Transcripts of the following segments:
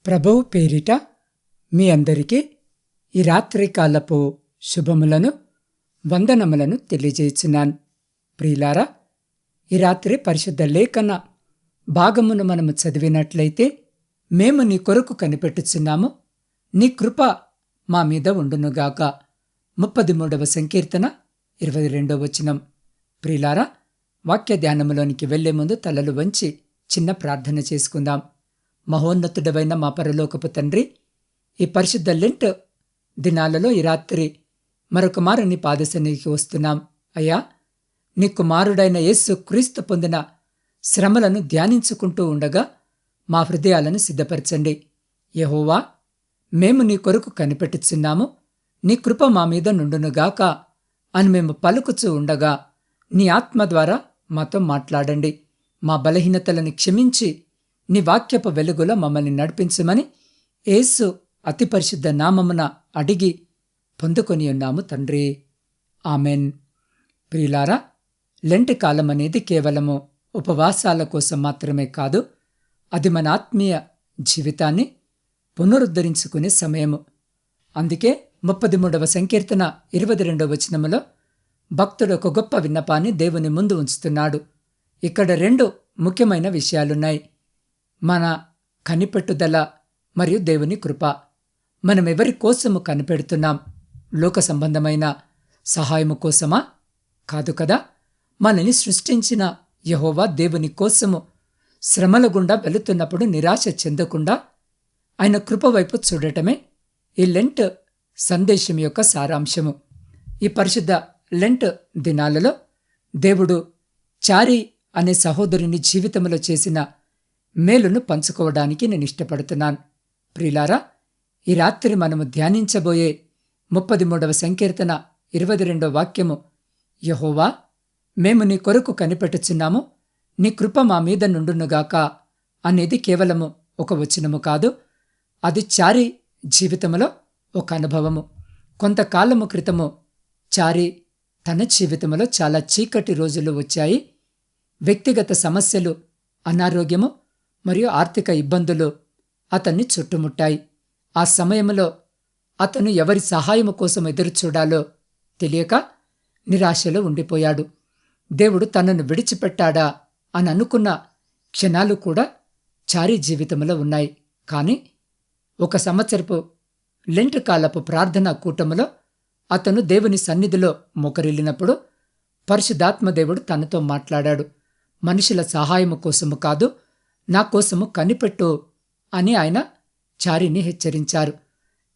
ప్రభువు పేరిట మీ అందరికీ ఈ రాత్రికాలపు శుభములను వందనములను తెలియజేయుచున్నాను. ప్రియులారా, ఈ రాత్రి పరిశుద్ధ లేఖన భాగమును మనము చదివినట్లయితే, మేము నీ కొరకు కనిపెట్టుచున్నాము, నీ కృప మా మీద ఉండునుగాక. 33వ సంకీర్తన 22వ వచనం. ప్రియులారా, వాక్య ధ్యానములోనికి వెళ్లే ముందు తలలు వంచి చిన్న ప్రార్థన చేసుకుందాం. మహోన్నతుడవైన మా పరలోకపు తండ్రి, ఈ పరిశుద్ధ లెంట్ దినాలలో ఈ రాత్రి మరొక మారు నీ పాదసన్నిధికి వస్తున్నాం. అయ్యా, నీ కుమారుడైన యేసు క్రీస్తు పొందిన శ్రమలను ధ్యానించుకుంటూ ఉండగా మా హృదయాలను సిద్ధపరచండి. యెహోవా, మేము నీ కొరకు కనిపెట్టుచున్నాము, నీ కృప మా మీద నుండునుగాక అని మేము పలుకుచూ ఉండగా నీ ఆత్మ ద్వారా మాతో మాట్లాడండి. మా బలహీనతలను క్షమించి నీ వాక్యపు వెలుగులో మమ్మల్ని నడిపించమని యేసు అతి పరిశుద్ధ నామమున అడిగి పొందుకొని ఉన్నాము తండ్రి. ఆమెన్. ప్రియులారా, లెంట్ కాలం అనేది కేవలము ఉపవాసాల కోసం మాత్రమే కాదు, అది మన ఆత్మీయ జీవితాన్ని పునరుద్ధరించుకునే సమయము. అందుకే 33వ సంకీర్తన 22వ వచనములో భక్తుడు ఒక గొప్ప విన్నపాన్ని దేవుని ముందు ఉంచుతున్నాడు. ఇక్కడ 2 ముఖ్యమైన విషయాలున్నాయి: మన కనిపెట్టుదల మరియు దేవుని కృప. మనం ఎవరి కోసము కనిపెడుతున్నాం? లోక సంబంధమైన సహాయము కోసమా? కాదు కదా. మనని సృష్టించిన యెహోవా దేవుని కోసము శ్రమల గుండా వెళుతున్నప్పుడు నిరాశ చెందకుండా ఆయన కృప వైపు చూడటమే ఈ లెంట్ సందేశం యొక్క సారాంశము. ఈ పరిశుద్ధ లెంట్ దినాలలో దేవుడు చారి అనే సహోదరుని జీవితంలో చేసిన మేలును పంచుకోవడానికి నేను ఇష్టపడుతున్నాను. ప్రియులారా, ఈ రాత్రి మనము ధ్యానించబోయే 33వ సంకీర్తన 22వ వాక్యము, యెహోవా, మేము నీ కొరకు కనిపెట్టుచున్నాము, నీ కృప మా మీద నుండునుగాక అనేది కేవలము ఒక వచనము కాదు, అది చారి జీవితంలో ఒక అనుభవము. కొంతకాలము క్రితము చారి తన జీవితంలో చాలా చీకటి రోజులు వచ్చాయి. వ్యక్తిగత సమస్యలు, అనారోగ్యము మరియు ఆర్థిక ఇబ్బందులు అతన్ని చుట్టుముట్టాయి. ఆ సమయంలో అతను ఎవరి సహాయము కోసం ఎదురుచూడాలో తెలియక నిరాశలో ఉండిపోయాడు. దేవుడు తనను విడిచిపెట్టాడా అని అనుకున్న క్షణాలు కూడా చారి జీవితంలో ఉన్నాయి. కానీ 1 సంవత్సరపు లెంట్ కాలపు ప్రార్థనా కూటములో అతను దేవుని సన్నిధిలో మోకరిల్లినప్పుడు పరిశుద్ధాత్మ దేవుడు తనతో మాట్లాడాడు. మనుషుల సహాయము కోసము కాదు, నా కోసము కనిపెట్టు అని ఆయన చారిని హెచ్చరించారు.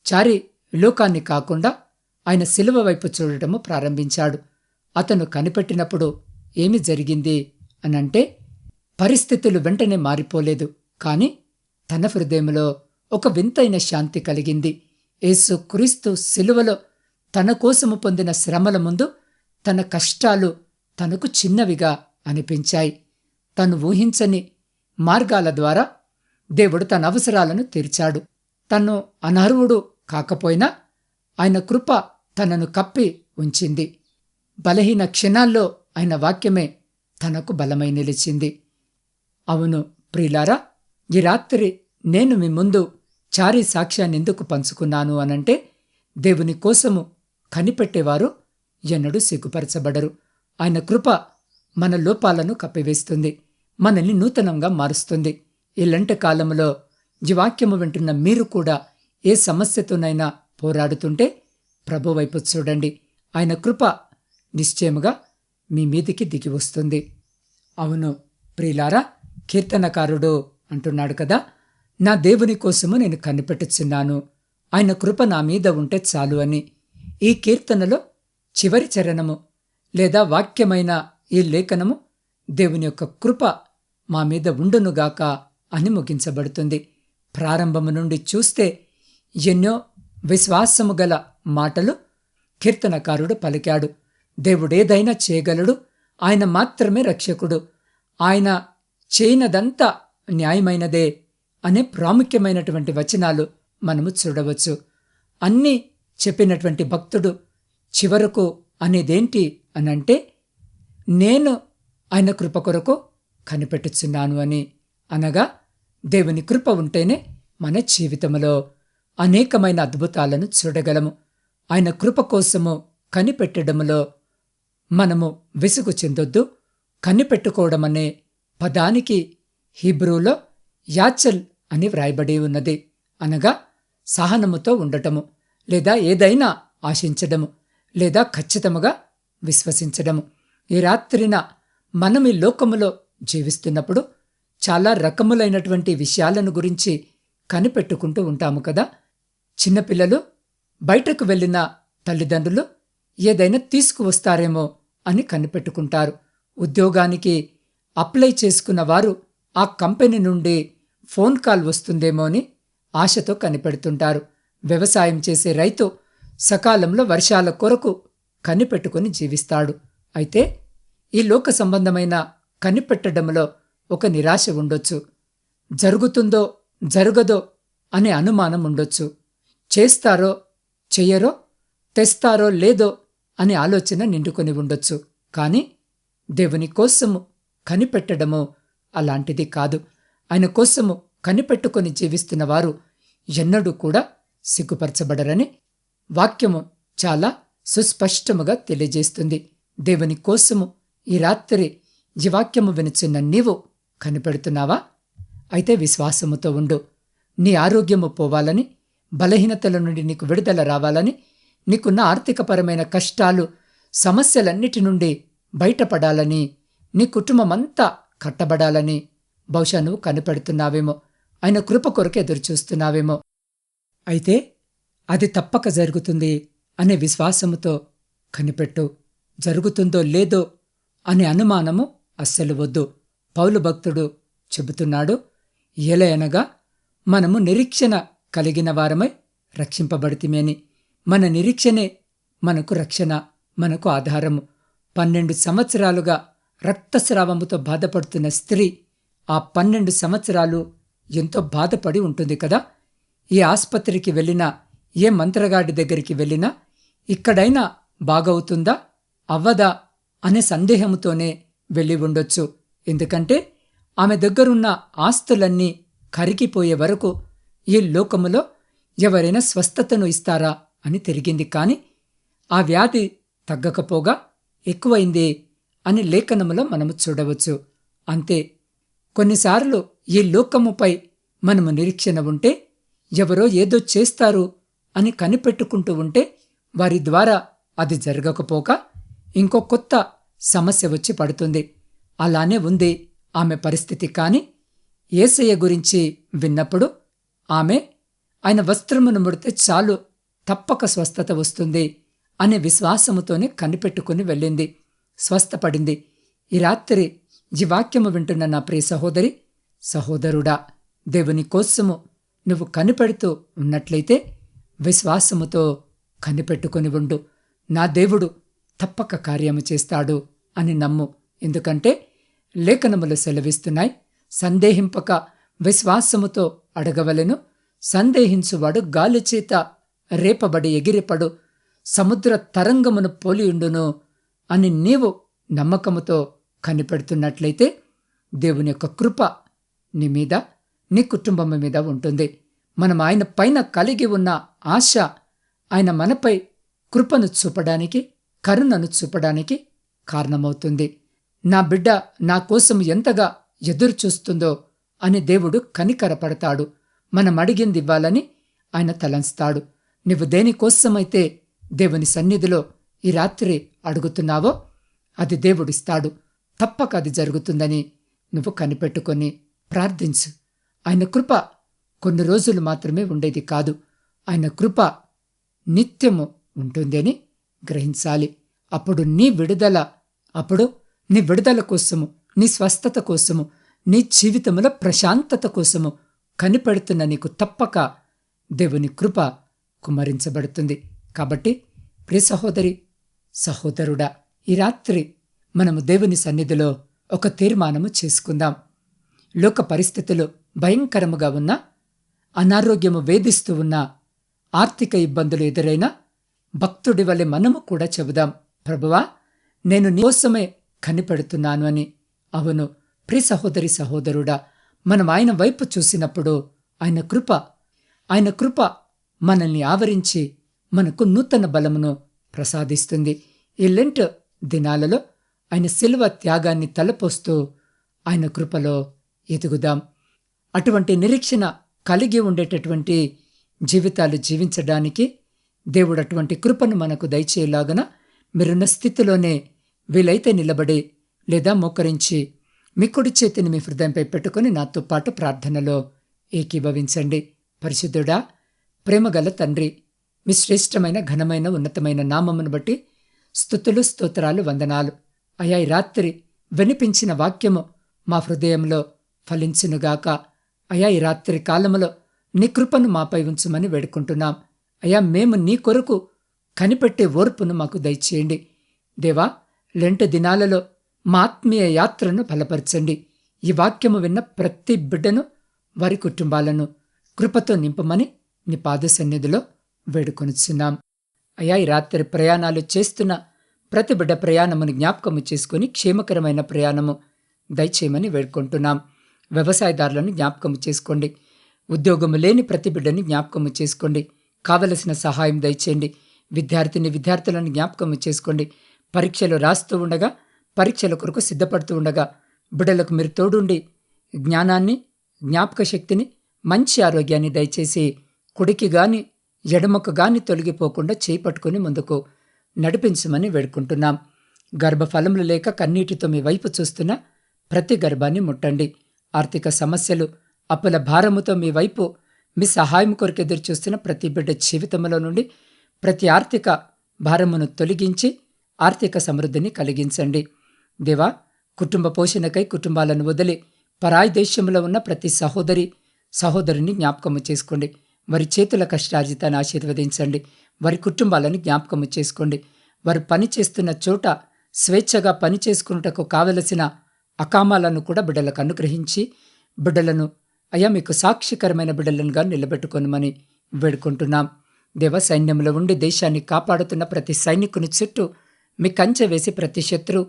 చారి లోకాన్ని కాకుండా ఆయన శిలువ వైపు చూడటము ప్రారంభించాడు. అతను కనిపెట్టినప్పుడు ఏమి జరిగింది అనంటే, పరిస్థితులు వెంటనే మారిపోలేదు, కానీ తన హృదయంలో ఒక వింతైన శాంతి కలిగింది. యేసు క్రీస్తు శిలువలో తన కోసము పొందిన శ్రమల ముందు తన కష్టాలు తనకు చిన్నవిగా అనిపించాయి. తను ఊహించని మార్గాల ద్వారా దేవుడు తన అవసరాలను తీర్చాడు. తను అనర్హుడు కాకపోయినా ఆయన కృప తనను కప్పి ఉంచింది. బలహీన క్షణాల్లో ఆయన వాక్యమే తనకు బలమై నిలిచింది. అవును ప్రియులారా, ఈ రాత్రి నేను మీ ముందు చారి సాక్ష్యాన్ని ఎందుకు పంచుకున్నాను అనంటే, దేవుని కోసము కనిపెట్టేవారు ఎన్నడూ సిగ్గుపరచబడరు. ఆయన కృప మన లోపాలను కప్పివేస్తుంది, మనల్ని నూతనంగా మారుస్తుంది. ఈ లెంట్ కాలంలో ఈ వాక్యము వింటున్న మీరు కూడా ఏ సమస్యతోనైనా పోరాడుతుంటే ప్రభు వైపు చూడండి. ఆయన కృప నిశ్చయముగా మీ మీదికి దిగి వస్తుంది. అవును ప్రియులారా, కీర్తనకారుడు అంటున్నాడు కదా, నా దేవుని కోసము నేను కనిపెట్టుచున్నాను, ఆయన కృప నా మీద ఉంటే చాలు అని. ఈ కీర్తనలో చివరి చరణము లేదా వాక్యమైన ఈ లేఖనము దేవుని యొక్క కృప మా మీద ఉండునుగాక అని ముగించబడుతుంది. ప్రారంభము నుండి చూస్తే ఎన్నో విశ్వాసము గల మాటలు కీర్తనకారుడు పలికాడు. దేవుడేదైనా చేయగలడు, ఆయన మాత్రమే రక్షకుడు, ఆయన చేయనదంతా న్యాయమైనదే అనే ప్రాముఖ్యమైనటువంటి వచనాలు మనము చూడవచ్చు. అన్నీ చెప్పినటువంటి భక్తుడు చివరకు అనేదేంటి అనంటే, నేను ఆయన కృప కొరకు కనిపెట్టుచున్నాను అని. అనగా దేవుని కృప ఉంటేనే మన జీవితంలో అనేకమైన అద్భుతాలను చూడగలము. ఆయన కృప కోసము కనిపెట్టడంలో మనము విసుగు చెందొద్దు. కనిపెట్టుకోవడమనే పదానికి హీబ్రూలో యాచల్ అని వ్రాయబడి ఉన్నది. అనగా సహనముతో ఉండటము, లేదా ఏదైనా ఆశించడము, లేదా ఖచ్చితముగా విశ్వసించడము. ఈ రాత్రిన మనం ఈ లోకములో జీవిస్తున్నప్పుడు చాలా రకములైనటువంటి విషయాలను గురించి కనిపెట్టుకుంటూ ఉంటాము కదా. చిన్నపిల్లలు బయటకు వెళ్ళిన తల్లిదండ్రులు ఏదైనా తీసుకువస్తారేమో అని కనిపెట్టుకుంటారు. ఉద్యోగానికి అప్లై చేసుకున్న వారు ఆ కంపెనీ నుండి ఫోన్ కాల్ వస్తుందేమో అని ఆశతో కనిపెడుతుంటారు. వ్యవసాయం చేసే రైతు సకాలంలో వర్షాల కొరకు కనిపెట్టుకుని జీవిస్తాడు. అయితే ఈ లోక సంబంధమైన కనిపెట్టడంలో ఒక నిరాశ ఉండొచ్చు. జరుగుతుందో జరగదో అనే అనుమానం ఉండొచ్చు. చేస్తారో చెయ్యరో, తెస్తారో లేదో అనే ఆలోచన నిండుకొని ఉండొచ్చు. కానీ దేవుని కోసము కనిపెట్టడము అలాంటిది కాదు. ఆయన కోసము కనిపెట్టుకొని జీవిస్తున్న వారు ఎన్నడూ కూడా సిగ్గుపరచబడరని వాక్యము చాలా సుస్పష్టముగా తెలియజేస్తుంది. దేవుని కోసము ఈ రాత్రి ఈ వాక్యము వినుచున్న నీవు కనిపెడుతున్నావా? అయితే విశ్వాసముతో ఉండు. నీ ఆరోగ్యము పోవాలని, బలహీనతల నుండి నీకు విడుదల రావాలని, నీకున్న ఆర్థికపరమైన కష్టాలు, సమస్యలన్నిటి నుండి బయటపడాలని, నీ కుటుంబమంతా కట్టబడాలని బహుశా నువ్వు కనిపెడుతున్నావేమో. ఆయన కృప కొరకు ఎదురుచూస్తున్నావేమో. అయితే అది తప్పక జరుగుతుంది అనే విశ్వాసముతో కనిపెట్టు. జరుగుతుందో లేదో అనే అనుమానము అస్సలు వద్దు. పౌలు భక్తుడు చెబుతున్నాడు, ఏలయనగా మనము నిరీక్షణ కలిగిన వారమై రక్షింపబడితిమేని. మన నిరీక్షణే మనకు రక్షణ, మనకు ఆధారము. 12 సంవత్సరాలుగా రక్తస్రావముతో బాధపడుతున్న స్త్రీ ఆ 12 సంవత్సరాలు ఎంతో బాధపడి ఉంటుంది కదా. ఈ ఆస్పత్రికి వెళ్ళినా, ఏ మంత్రగాడి దగ్గరికి వెళ్ళినా ఇక్కడైనా బాగవుతుందా అవ్వదా అనే సందేహముతోనే వెళ్ళి ఉండొచ్చు. ఎందుకంటే ఆమె దగ్గరున్న ఆస్తులన్నీ కరిగిపోయే వరకు ఈ లోకములో ఎవరైనా స్వస్థతను ఇస్తారా అని తిరిగింది. కాని ఆ వ్యాధి తగ్గకపోగా ఎక్కువైంది అని లేఖనములో మనము చూడవచ్చు. అంతే, కొన్నిసార్లు ఈ లోకముపై మనము నిరీక్షణ ఉంటే, ఎవరో ఏదో చేస్తారు అని కనిపెట్టుకుంటూ ఉంటే, వారి ద్వారా అది జరగకపోగా ఇంకో కొత్త సమస్య వచ్చి పడుతుంది. అలానే ఉంది ఆమె పరిస్థితి. కాని యేసయ్య గురించి విన్నప్పుడు ఆమె ఆయన వస్త్రమును ముడితే చాలు, తప్పక స్వస్థత వస్తుంది అనే విశ్వాసముతోనే కనిపెట్టుకుని వెళ్ళింది, స్వస్థపడింది. ఈ రాత్రి ఈ వాక్యము వింటున్న నా ప్రియ సహోదరి, సహోదరుడా, దేవుని కోసము నువ్వు కనిపెడుతూ ఉన్నట్లయితే విశ్వాసముతో కనిపెట్టుకుని ఉండు. నా దేవుడు తప్పక కార్యము చేస్తాడు అని నమ్ము. ఎందుకంటే లేఖనములు సెలవిస్తున్నాయి, సందేహింపక విశ్వాసముతో అడగవలెను, సందేహించువాడు గాలిచేత రేపబడి ఎగిరిపడు, సముద్ర తరంగమును పోలియుండును అని నీవు నమ్మకముతో కనిపెడుతున్నట్లయితే దేవుని యొక్క కృప నీ మీద, నీ కుటుంబం మీద ఉంటుంది. మనం ఆయన పైన కలిగి ఉన్న ఆశ ఆయన మనపై కృపను చూపడానికి, కరుణను చూపడానికి కారణమవుతుంది. నా బిడ్డ నా కోసం ఎంతగా ఎదురుచూస్తుందో అని దేవుడు కనికరపడతాడు. మనం అడిగింది ఇవ్వాలని ఆయన తలంస్తాడు. నువ్వు దేనికోసమైతే దేవుని సన్నిధిలో ఈ రాత్రి అడుగుతున్నావో అది దేవుడిస్తాడు. తప్పక అది జరుగుతుందని నువ్వు కనిపెట్టుకొని ప్రార్థించు. ఆయన కృప కొన్ని రోజులు మాత్రమే ఉండేది కాదు, ఆయన కృప నిత్యము ఉంటుంది అని గ్రహించాలి. అప్పుడు నీ విడుదల కోసము, నీ స్వస్థత కోసము, నీ జీవితంలో ప్రశాంతత కోసము కనిపెడుతున్న నీకు తప్పక దేవుని కృప కుమ్మరించబడుతుంది. కాబట్టి ప్రియ సహోదరి, సహోదరుడా, ఈ రాత్రి మనము దేవుని సన్నిధిలో ఒక తీర్మానము చేసుకుందాం. లోక పరిస్థితులు భయంకరముగా ఉన్నా, అనారోగ్యము వేధిస్తూ ఉన్నా, ఆర్థిక ఇబ్బందులు ఎదురైనా భక్తుడి వలె మనము కూడా చెబుదాం, ప్రభువా, నేను నీ కోసమే కనిపెడుతున్నాను అని. అవును ప్రియ సహోదరి, సహోదరుడా, మనం ఆయన వైపు చూసినప్పుడు ఆయన కృప మనల్ని ఆవరించి మనకు నూతన బలమును ప్రసాదిస్తుంది. ఈ లెంట్ దినాలలో ఆయన శిలువ త్యాగాన్ని తలపోస్తూ ఆయన కృపలో ఎదుగుదాం. అటువంటి నిరీక్షణ కలిగి ఉండేటటువంటి జీవితాలు జీవించడానికి దేవుడు అటువంటి కృపను మనకు దయచేయలాగన మీరున్న స్థితిలోనే వీలైతే నిలబడి లేదా మోకరించి మీ కుడి చేతిని మీ హృదయంపై పెట్టుకుని నాతో పాటు ప్రార్థనలో ఏకీభవించండి. పరిశుద్ధుడా, ప్రేమగల తండ్రి, మీ శ్రేష్టమైన ఘనమైన ఉన్నతమైన నామమును బట్టి స్తుతులు, స్తోత్రాలు, వందనాలు. అయా, ఈ రాత్రి వినిపించిన వాక్యము మా హృదయంలో ఫలించునుగాక. అయా, ఈ రాత్రి కాలములో నీ కృపను మాపై ఉంచుమని వేడుకుంటున్నాం. అయా, మేము నీ కొరకు కనిపెట్టే ఓర్పును మాకు దయచేయండి. దేవా, లెంట్ దినాలలో మా ఆత్మీయ యాత్రను బలపరచండి. ఈ వాక్యము విన్న ప్రతి బిడ్డను, వారి కుటుంబాలను కృపతో నింపమని నీ పాద సన్నిధిలో వేడుకొనుచున్నాం. అయా, ఈ రాత్రి ప్రయాణాలు చేస్తున్న ప్రతి బిడ్డ ప్రయాణమును జ్ఞాపకము చేసుకుని క్షేమకరమైన ప్రయాణము దయచేయమని వేడుకుంటున్నాం. వ్యవసాయదారులను జ్ఞాపకము చేసుకోండి. ఉద్యోగము లేని ప్రతి బిడ్డని జ్ఞాపకము చేసుకోండి. కావలసిన సహాయం దయచేయండి. విద్యార్థులను జ్ఞాపకము చేసుకోండి. పరీక్షలు రాస్తూ ఉండగా, పరీక్షల కొరకు సిద్ధపడుతూ ఉండగా బిడ్డలకు మీరు తోడుండి జ్ఞానాన్ని, జ్ఞాపక శక్తిని, మంచి ఆరోగ్యాన్ని దయచేసి కుడికి గాని ఎడమకు గాని తొలగిపోకుండా చేపట్టుకుని ముందుకు నడిపించమని వేడుకుంటున్నాం. గర్భఫలములు లేక కన్నీటితో మీ వైపు చూస్తున్న ప్రతి గర్భాన్ని ముట్టండి. ఆర్థిక సమస్యలు, అప్పుల భారముతో మీ వైపు మీ సహాయం కొరకు ఎదురు చూస్తున్న ప్రతి బిడ్డ జీవితంలో నుండి ప్రతి ఆర్థిక భారమును తొలగించి ఆర్థిక సమృద్ధిని కలిగించండి. దేవా, కుటుంబ పోషణకై కుటుంబాలను వదిలి పరాయి దేశంలో ఉన్న ప్రతి సహోదరిని జ్ఞాపకము చేసుకోండి. వారి చేతుల కష్టార్జితాన్ని ఆశీర్వదించండి. వారి కుటుంబాలను జ్ఞాపకము చేసుకోండి. వారు పనిచేస్తున్న చోట స్వేచ్ఛగా పనిచేసుకున్నటకు కావలసిన అకామాలను కూడా బిడ్డలకు అనుగ్రహించి బిడ్డలను అయ్యా మీకు సాక్షికరమైన బిడ్డలనుగా నిలబెట్టుకొనమని వేడుకుంటున్నాం. దేవ, సైన్యంలో ఉండి దేశాన్ని కాపాడుతున్న ప్రతి సైనికుని చుట్టూ మీ కంచె వేసి ప్రతి శత్రు,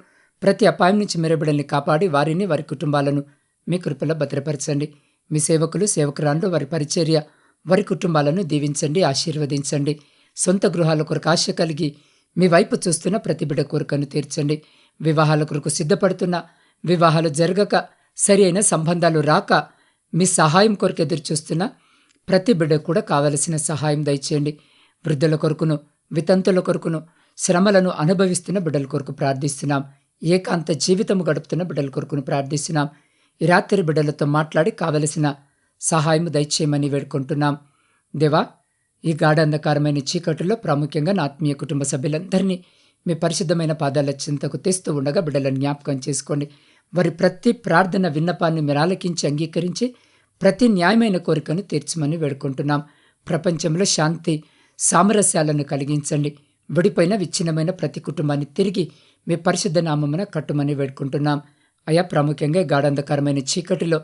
ప్రతి అపాయం నుంచి మీరు బిడ్డల్ని కాపాడి వారిని, వారి కుటుంబాలను మీ కృపలో భద్రపరచండి. మీ సేవకులు, సేవకురాండ్రు, వారి పరిచర్య, వారి కుటుంబాలను దీవించండి, ఆశీర్వదించండి. సొంత గృహాల కొరకు ఆశ కలిగి మీ వైపు చూస్తున్న ప్రతి బిడ్డ కోరికను తీర్చండి. వివాహాల కొరకు సిద్ధపడుతున్న, వివాహాలు జరగక, సరి అయిన సంబంధాలు రాక మీ సహాయం కొరకు ఎదురు చూస్తున్న ప్రతి బిడ్డ కూడా కావలసిన సహాయం దయచేయండి. వృద్ధుల కొరకును, వితంతుల కొరకును, శ్రమలను అనుభవిస్తున్న బిడ్డల కొరకు ప్రార్థిస్తున్నాం. ఏకాంత జీవితము గడుపుతున్న బిడ్డల కొరకును ప్రార్థిస్తున్నాం. ఈ రాత్రి బిడ్డలతో మాట్లాడి కావలసిన సహాయం దయచేయమని వేడుకుంటున్నాం. దేవా, ఈ గాఢంధకారమైన చీకటిలో ప్రాముఖ్యంగా నా ఆత్మీయ కుటుంబ సభ్యులందరినీ మీ పరిశుద్ధమైన పాదాల చింతకు తెస్తూ ఉండగా బిడ్డలను జ్ఞాపకం చేసుకోండి. వారి ప్రతి ప్రార్థన విన్నపాన్ని మీరు ఆలకించి అంగీకరించి ప్రతి న్యాయమైన కోరికను తీర్చమని వేడుకుంటున్నాం. ప్రపంచంలో శాంతి సామరస్యాలను కలిగించండి. విడిపోయిన విచ్ఛిన్నమైన ప్రతి కుటుంబాన్ని తిరిగి మీ పరిశుద్ధ నామమున కట్టుమని వేడుకుంటున్నాం. అయా, ప్రాముఖ్యంగా గాఢంధకరమైన చీకటిలో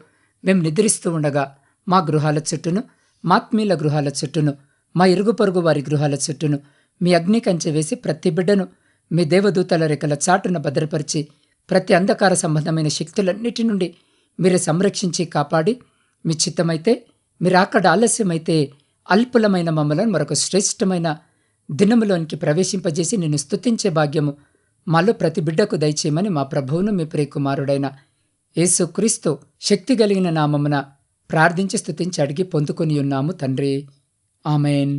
మేము నిద్రిస్తూ ఉండగా మా గృహాల చుట్టూను, మా ఆత్మీయుల గృహాల చుట్టూను, మా ఇరుగు పొరుగు వారి గృహాల చుట్టూను మీ అగ్ని కంచె వేసి ప్రతి బిడ్డను మీ దేవదూతల రెక్కల చాటున భద్రపరిచి ప్రతి అంధకార సంబంధమైన శక్తులన్నిటి నుండి మీరు సంరక్షించి కాపాడి మీ చిత్తమైతే, మీరు అక్కడ ఆలస్యమైతే అల్పులమైన మమ్మలను మరొక శ్రేష్టమైన దినములోనికి ప్రవేశింపజేసి నిన్ను స్తుతించే భాగ్యము మాలో ప్రతి బిడ్డకు దయచేయమని మా ప్రభువును మీ ప్రియకుమారుడైన యేసుక్రీస్తు శక్తి కలిగిన నామమున ప్రార్థించి స్తుతించి అడిగి పొందుకొని ఉన్నాము తండ్రి. ఆమెన్.